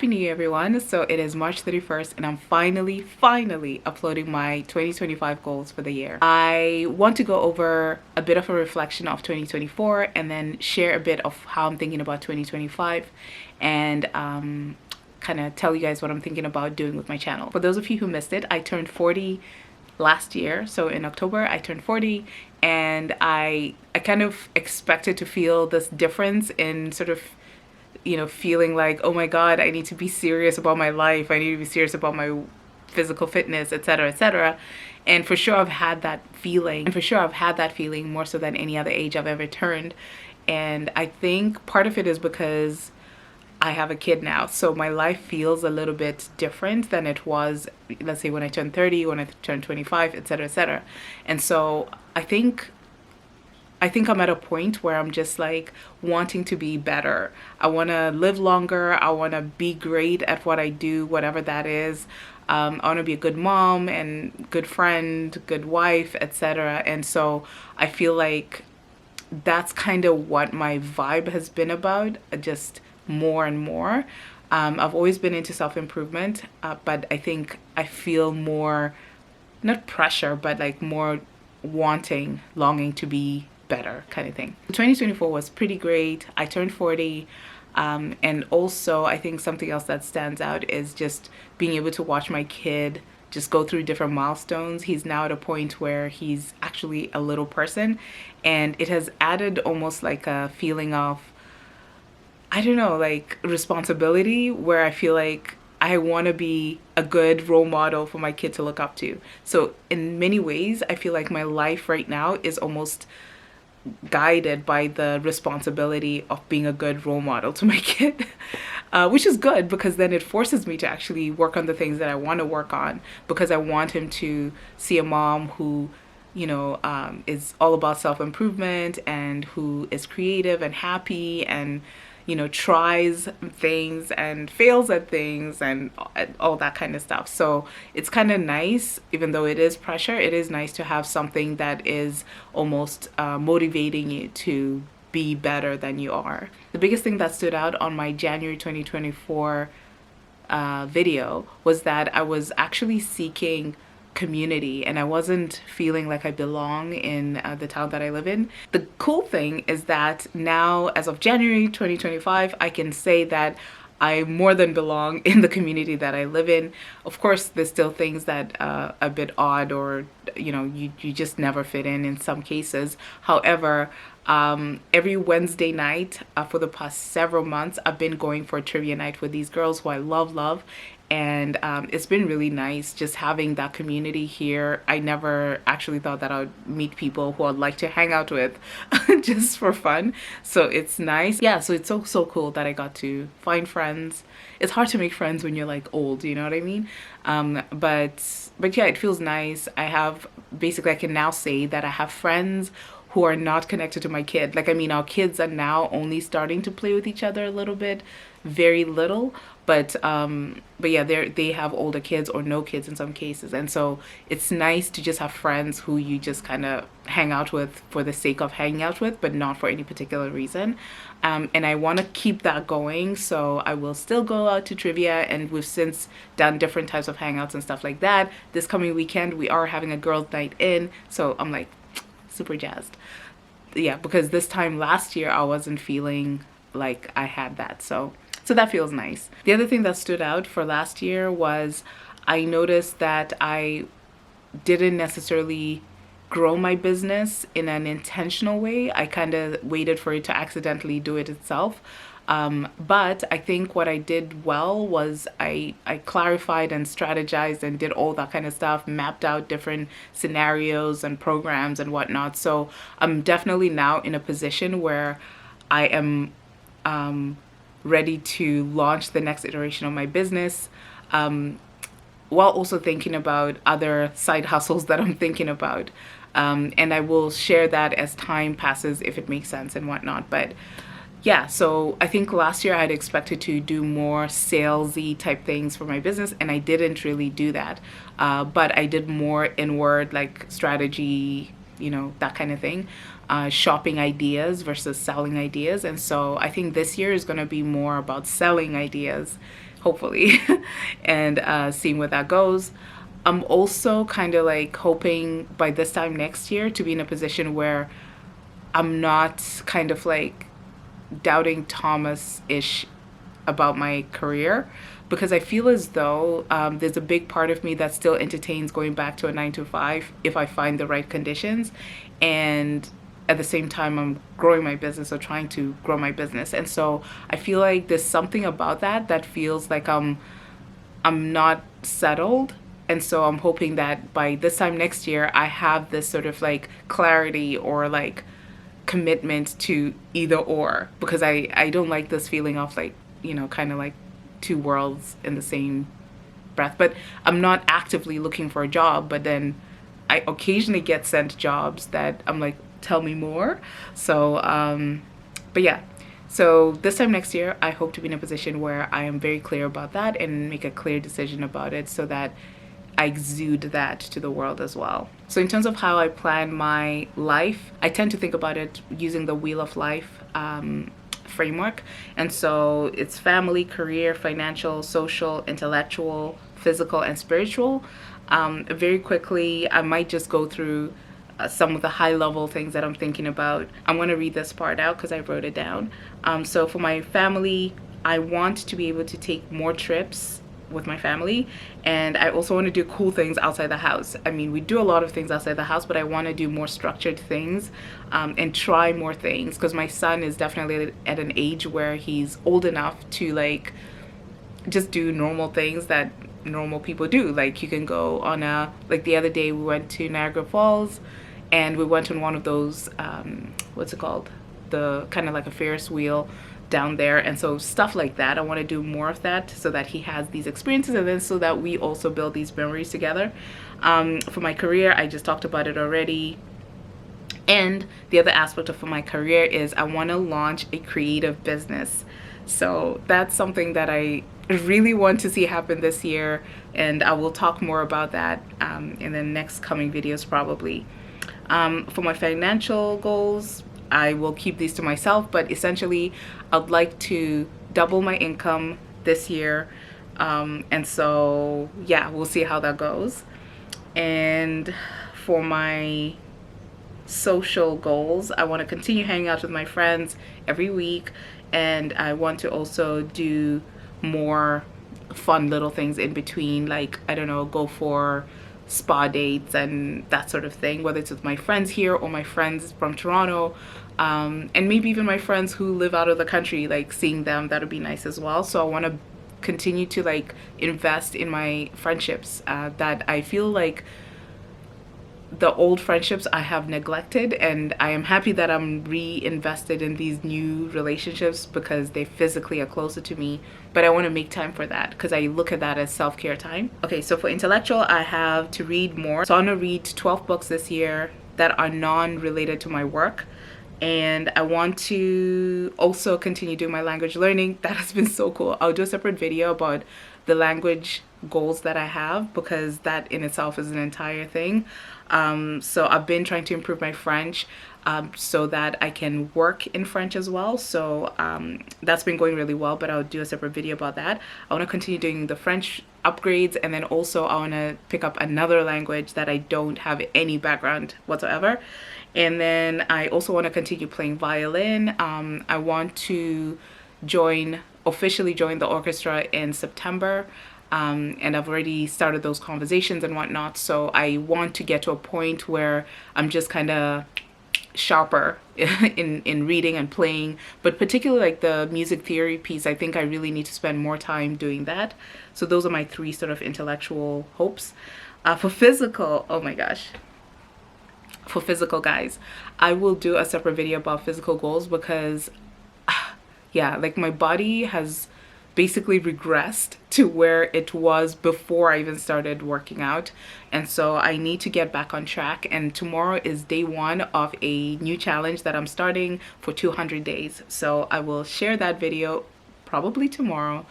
Happy New Year, everyone. So it is March 31st, and I'm finally uploading my 2025 goals for the year. I want to go over a bit of a reflection of 2024 and then share a bit of how I'm thinking about 2025 and kind of tell you guys what I'm thinking about doing with my channel. For those of you who missed it, I turned 40 last year. So in October, I turned 40, and I kind of expected to feel this difference in sort of feeling like, oh my God, I need to be serious about my life. I need to be serious about my physical fitness, etc., etc. And for sure, I've had that feeling. And for sure, I've had that feeling more so than any other age I've ever turned. And I think part of it is because I have a kid now. So my life feels a little bit different than it was, let's say, when I turned 30, when I turned 25, etc., etc. And so I think I'm at a point where I'm just like wanting to be better. I want to live longer. I want to be great at what I do, whatever that is. I want to be a good mom and good friend, good wife, etc. And so I feel like that's kind of what my vibe has been about, just more and more. I've always been into self-improvement, but I think I feel more, not pressure, but like more longing to be better kind of thing. 2024 was pretty great. I turned 40, and also I think something else that stands out is just being able to watch my kid just go through different milestones. He's now at a point where he's actually a little person, and it has added almost like a feeling of, I don't know, like responsibility, where I feel like I want to be a good role model for my kid to look up to. So in many ways, I feel like my life right now is almost guided by the responsibility of being a good role model to my kid, which is good because then it forces me to actually work on the things that I want to work on, because I want him to see a mom who is all about self-improvement and who is creative and happy and tries things and fails at things and all that kind of stuff. So it's kind of nice, even though it is pressure, it is nice to have something that is almost motivating you to be better than you are. The biggest thing that stood out on my January 2024 video was that I was actually seeking community, and I wasn't feeling like I belong in the town that I live in. The cool thing is that now, as of January 2025, I can say that I more than belong in the community that I live in. Of course, there's still things that are a bit odd, or you just never fit in some cases. However, every Wednesday night for the past several months, I've been going for a trivia night with these girls who I love. And it's been really nice just having that community here. I never actually thought that I would meet people who I'd like to hang out with just for fun. So it's nice. Yeah, so it's so cool that I got to find friends. It's hard to make friends when you're like old, you know what I mean? But yeah, it feels nice. I can now say that I have friends who are not connected to my kid. Like, I mean, our kids are now only starting to play with each other a little bit, very little, but yeah, they have older kids or no kids in some cases. And so it's nice to just have friends who you just kind of hang out with for the sake of hanging out with, but not for any particular reason. And I want to keep that going, so I will still go out to trivia, and we've since done different types of hangouts and stuff like that. This coming weekend, we are having a girls' night in, so I'm like super jazzed. Yeah, because this time last year I wasn't feeling like I had that, so that feels nice. The other thing that stood out for last year was I noticed that I didn't necessarily grow my business in an intentional way. I kind of waited for it to accidentally do it itself. But I think what I did well was I clarified and strategized and did all that kind of stuff, mapped out different scenarios and programs and whatnot. So I'm definitely now in a position where I am ready to launch the next iteration of my business, while also thinking about other side hustles that I'm thinking about. And I will share that as time passes if it makes sense and whatnot. But yeah, so I think last year I had expected to do more salesy type things for my business, and I didn't really do that. But I did more inward, like strategy, that kind of thing, shopping ideas versus selling ideas. And so I think this year is going to be more about selling ideas hopefully, and seeing where that goes. I'm also kind of like hoping by this time next year to be in a position where I'm not kind of like doubting Thomas-ish about my career, because I feel as though there's a big part of me that still entertains going back to a 9 to 5 if I find the right conditions. And at the same time, I'm growing my business or trying to grow my business. And so I feel like there's something about that that feels like I'm not settled. And so I'm hoping that by this time next year, I have this sort of like clarity or like commitment to either or, because I don't like this feeling of like, you know, kind of like two worlds in the same breath. But I'm not actively looking for a job, but then I occasionally get sent jobs that I'm like, tell me more. So but yeah, so this time next year I hope to be in a position where I am very clear about that and make a clear decision about it, so that I exude that to the world as well. So in terms of how I plan my life, I tend to think about it using the Wheel of Life framework. And so it's family, career, financial, social, intellectual, physical, and spiritual. Very quickly, I might just go through some of the high level things that I'm thinking about. I'm going to read this part out because I wrote it down. So for my family, I want to be able to take more trips with my family, and I also want to do cool things outside the house. I mean, we do a lot of things outside the house, but I want to do more structured things and try more things, because my son is definitely at an age where he's old enough to like just do normal things that normal people do. Like you can go on a, like the other day we went to Niagara Falls and we went on one of those what's it called, the kind of like a Ferris wheel down there. And so stuff like that, I want to do more of that so that he has these experiences, and then so that we also build these memories together. For my career, I just talked about it already. And the other aspect of for my career is I want to launch a creative business. So that's something that I really want to see happen this year, and I will talk more about that in the next coming videos probably. For my financial goals, I will keep these to myself, but essentially I'd like to double my income this year. And so, yeah, we'll see how that goes. And for my social goals, I want to continue hanging out with my friends every week. And I want to also do more fun little things in between, like, I don't know, go for spa dates and that sort of thing, whether it's with my friends here or my friends from Toronto, and maybe even my friends who live out of the country, like seeing them, that would be nice as well. So I want to continue to like invest in my friendships that I feel like the old friendships I have neglected, and I am happy that I'm reinvested in these new relationships because they physically are closer to me. But I want to make time for that because I look at that as self-care time. Okay, so for intellectual, I have to read more. So I'm gonna read 12 books this year that are non-related to my work. And I want to also continue doing my language learning. That has been so cool. I'll do a separate video about the language goals that I have, because that in itself is an entire thing. So I've been trying to improve my French so that I can work in French as well. So that's been going really well, but I'll do a separate video about that. I want to continue doing the French upgrades, and then also I want to pick up another language that I don't have any background whatsoever. And then I also want to continue playing violin. I want to officially join the orchestra in September. And I've already started those conversations and whatnot. So I want to get to a point where I'm just kind of sharper in reading and playing, but particularly like the music theory piece, I think I really need to spend more time doing that. So those are my three sort of intellectual hopes. For physical, oh my gosh. For physical, guys, I will do a separate video about physical goals because yeah, like my body has basically regressed to where it was before I even started working out. And so I need to get back on track. And tomorrow is day 1 of a new challenge that I'm starting for 200 days. So I will share that video probably tomorrow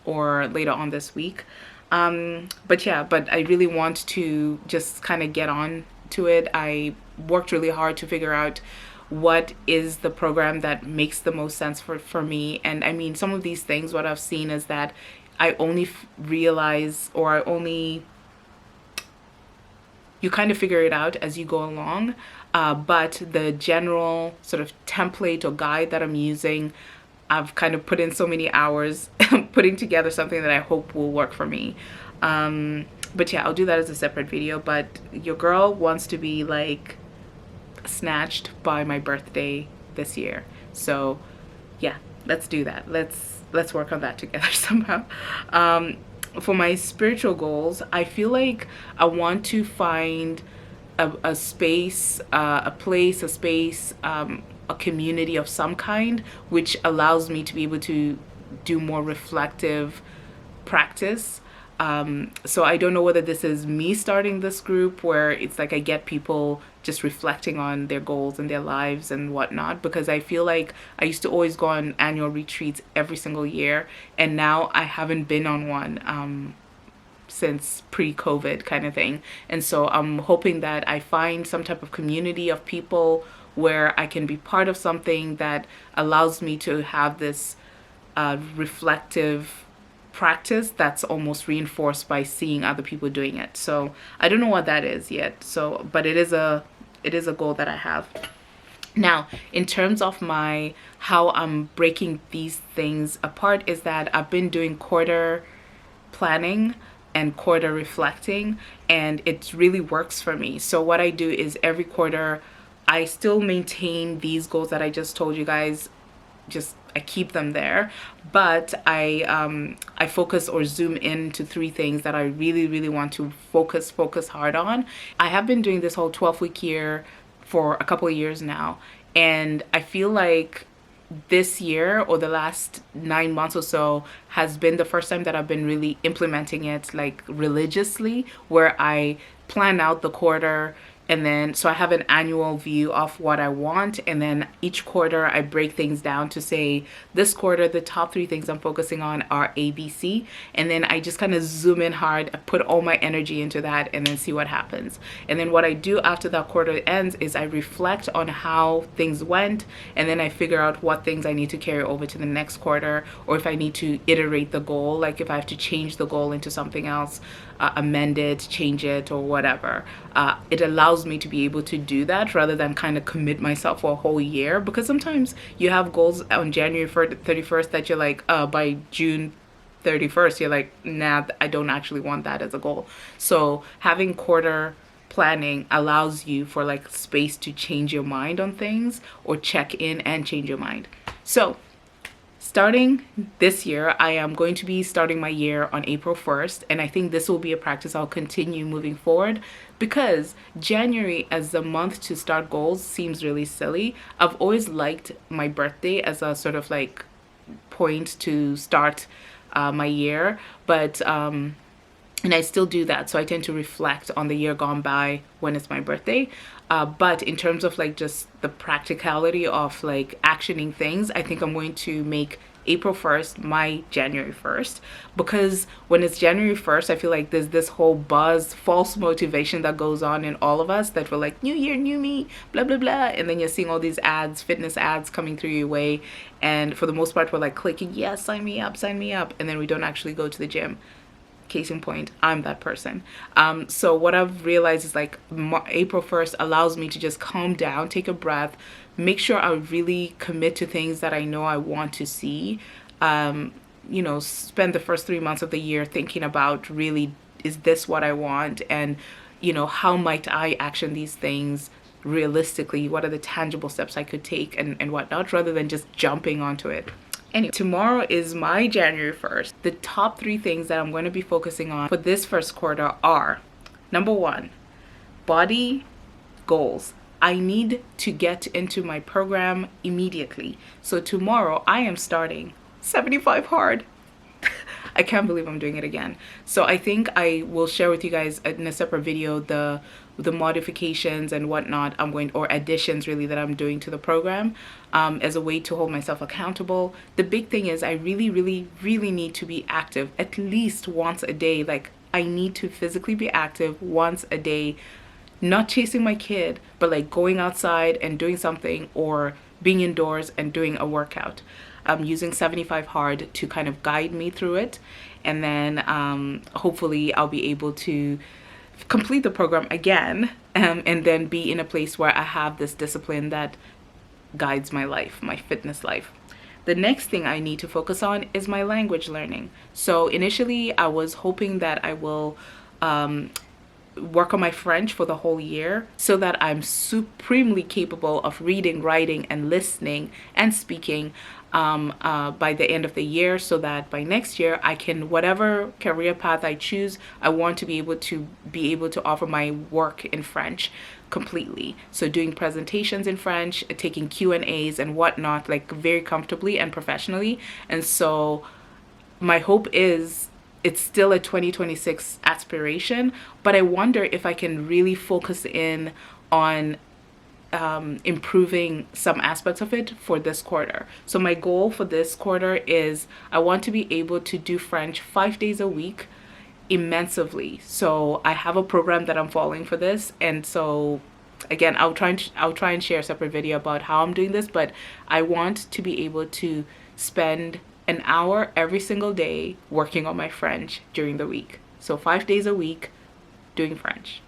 or later on this week. But yeah, but I really want to just kind of get on to it. I worked really hard to figure out what is the program that makes the most sense for me. And I mean, some of these things, what I've seen is that I only realize, or you kind of figure it out as you go along. But the general sort of template or guide that I'm using, I've kind of put in so many hours putting together something that I hope will work for me. But yeah, I'll do that as a separate video. But your girl wants to be like snatched by my birthday this year. So yeah, let's do that. Let's work on that together somehow. For my spiritual goals, I feel like I want to find a space, a place, a space, a community of some kind, which allows me to be able to do more reflective practice. So I don't know whether this is me starting this group where it's like I get people just reflecting on their goals and their lives and whatnot, because I feel like I used to always go on annual retreats every single year, and now I haven't been on one since pre-COVID kind of thing. And so I'm hoping that I find some type of community of people where I can be part of something that allows me to have this reflective practice that's almost reinforced by seeing other people doing it. So I don't know what that is yet. So, but it is a goal that I have. Now, in terms of how I'm breaking these things apart, is that I've been doing quarter planning and quarter reflecting, and it really works for me. So what I do is every quarter I still maintain these goals that I just told you guys. Just I keep them there, but I focus or zoom into 3 things that I really want to focus hard on. I have been doing this whole 12-week year for a couple of years now, and I feel like this year, or the last 9 months or so, has been the first time that I've been really implementing it like religiously, where I plan out the quarter. And then, so I have an annual view of what I want. And then each quarter I break things down to say, this quarter, the top 3 things I'm focusing on are A, B, C. And then I just kind of zoom in hard, I put all my energy into that, and then see what happens. And then what I do after that quarter ends is I reflect on how things went. And then I figure out what things I need to carry over to the next quarter, or if I need to iterate the goal, like if I have to change the goal into something else, amend it, change it, or whatever. It allows me to be able to do that rather than kind of commit myself for a whole year, because sometimes you have goals on January 31st that you're like, by June 31st, you're like, nah, I don't actually want that as a goal. So having quarter planning allows you for like space to change your mind on things, or check in and change your mind. So starting this year, I am going to be starting my year on April 1st, and I think this will be a practice I'll continue moving forward, because January as the month to start goals seems really silly. I've always liked my birthday as a sort of like point to start my year, but and I still do that. So I tend to reflect on the year gone by when it's my birthday. But in terms of like just the practicality of like actioning things, I think I'm going to make April 1st my January 1st, because when it's January 1st, I feel like there's this whole buzz, false motivation that goes on in all of us, that we're like, new year, new me, blah, blah, blah. And then you're seeing all these ads, fitness ads coming through your way. And for the most part, we're like clicking, yes, sign me up, sign me up. And then we don't actually go to the gym. Case in point, I'm that person. So what I've realized is like April 1st allows me to just calm down, take a breath, make sure I really commit to things that I know I want to see. You know, spend the first 3 months of the year thinking about, really, is this what I want? And, you know, how might I action these things realistically? What are the tangible steps I could take and whatnot, rather than just jumping onto it. Anyway, tomorrow is my January 1st. The top 3 things that I'm going to be focusing on for this first quarter are, number 1, body goals. I need to get into my program immediately. So tomorrow I am starting 75 hard. I can't believe I'm doing it again. So I think I will share with you guys in a separate video the modifications and whatnot or additions really that I'm doing to the program, as a way to hold myself accountable. The big thing is I really need to be active at least once a day. Like, I need to physically be active once a day, not chasing my kid, but like going outside and doing something, or being indoors and doing a workout. I'm using 75 hard to kind of guide me through it, and then hopefully I'll be able to complete the program again, and then be in a place where I have this discipline that guides my life, my fitness life. The next thing I need to focus on is my language learning. So initially I was hoping that I will work on my French for the whole year so that I'm supremely capable of reading, writing, and listening and speaking by the end of the year, so that by next year I can, whatever career path I choose, I want to be able to offer my work in French completely. So doing presentations in French, taking Q&As and whatnot, like very comfortably and professionally. And so my hope is, it's still a 2026 aspiration, but I wonder if I can really focus in on improving some aspects of it for this quarter. So my goal for this quarter is I want to be able to do French 5 days a week immensely. So I have a program that I'm following for this, and so again, I'll try and share a separate video about how I'm doing this, but I want to be able to spend an hour every single day working on my French during the week. So 5 days a week doing French.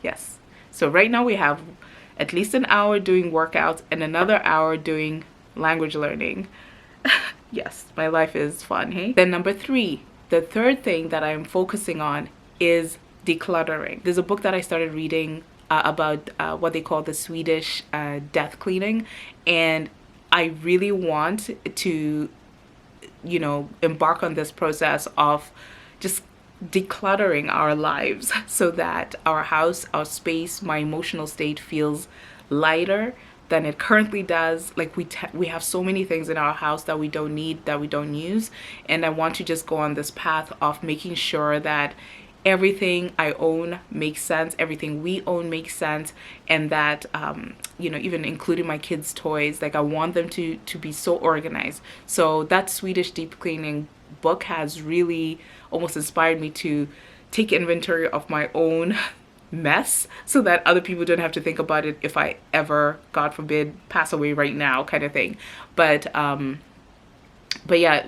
Yes. So right now we have at least an hour doing workouts and another hour doing language learning. Yes, my life is fun, hey? Then number 3, the third thing that I'm focusing on is decluttering. There's a book that I started reading about what they call the Swedish death cleaning, and I really want to, you know, embark on this process of just decluttering our lives so that our house, our space, my emotional state feels lighter than it currently does. Like we have so many things in our house that we don't need, that we don't use, and I want to just go on this path of making sure that everything I own makes sense, everything we own makes sense, and that you know, even including my kids' toys, like I want them to be so organized. So that Swedish deep cleaning book has really almost inspired me to take inventory of my own mess so that other people don't have to think about it if I ever, God forbid, pass away right now, kind of thing. But yeah,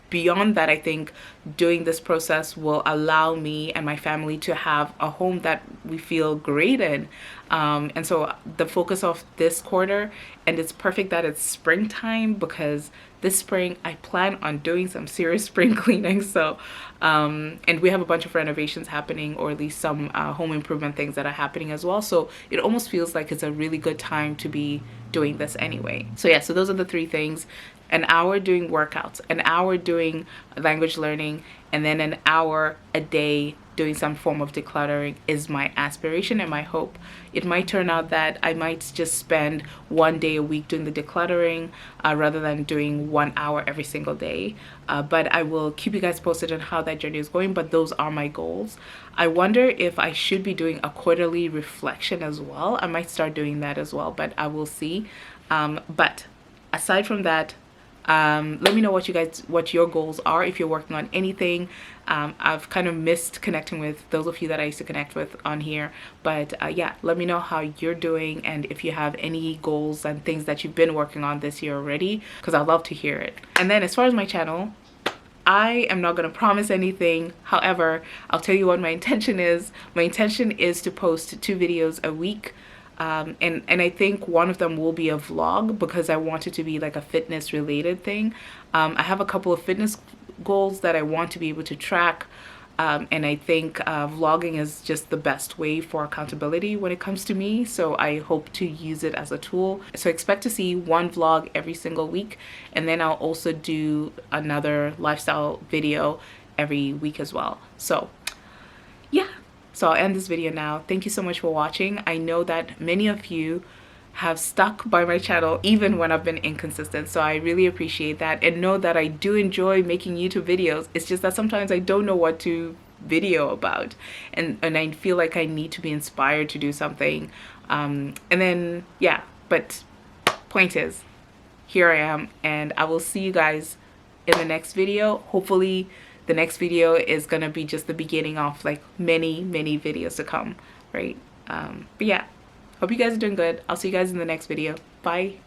beyond that, I think doing this process will allow me and my family to have a home that we feel great in. And so the focus of this quarter, and it's perfect that it's springtime, because this spring I plan on doing some serious spring cleaning. So and we have a bunch of renovations happening, or at least some home improvement things that are happening as well. So it almost feels like it's a really good time to be doing this anyway. So yeah, so those are the 3 things. An hour doing workouts, an hour doing language learning, and then an hour a day doing some form of decluttering is my aspiration and my hope. It might turn out that I might just spend 1 day a week doing the decluttering rather than doing 1 hour every single day. But I will keep you guys posted on how that journey is going, but those are my goals. I wonder if I should be doing a quarterly reflection as well. I might start doing that as well, but I will see. But aside from that, let me know what your goals are, if you're working on anything. I've kind of missed connecting with those of you that I used to connect with on here, but yeah, let me know how you're doing, and if you have any goals and things that you've been working on this year already, because I'd love to hear it. And then as far as my channel, I am not going to promise anything. However, I'll tell you what my intention is. My intention is to post 2 videos a week. And I think one of them will be a vlog, because I want it to be like a fitness related thing. I have a couple of fitness goals that I want to be able to track, and I think vlogging is just the best way for accountability when it comes to me, so I hope to use it as a tool. So expect to see 1 vlog every single week, and then I'll also do another lifestyle video every week as well. So yeah. So I'll end this video now. Thank you so much for watching. I know that many of you have stuck by my channel even when I've been inconsistent, so I really appreciate that, and know that I do enjoy making YouTube videos. It's just that sometimes I don't know what to video about, and I feel like I need to be inspired to do something, and then yeah, but point is, here I am, and I will see you guys in the next video. Hopefully the next video is gonna be just the beginning of like many videos to come, right? But yeah, hope you guys are doing good. I'll see you guys in the next video. Bye.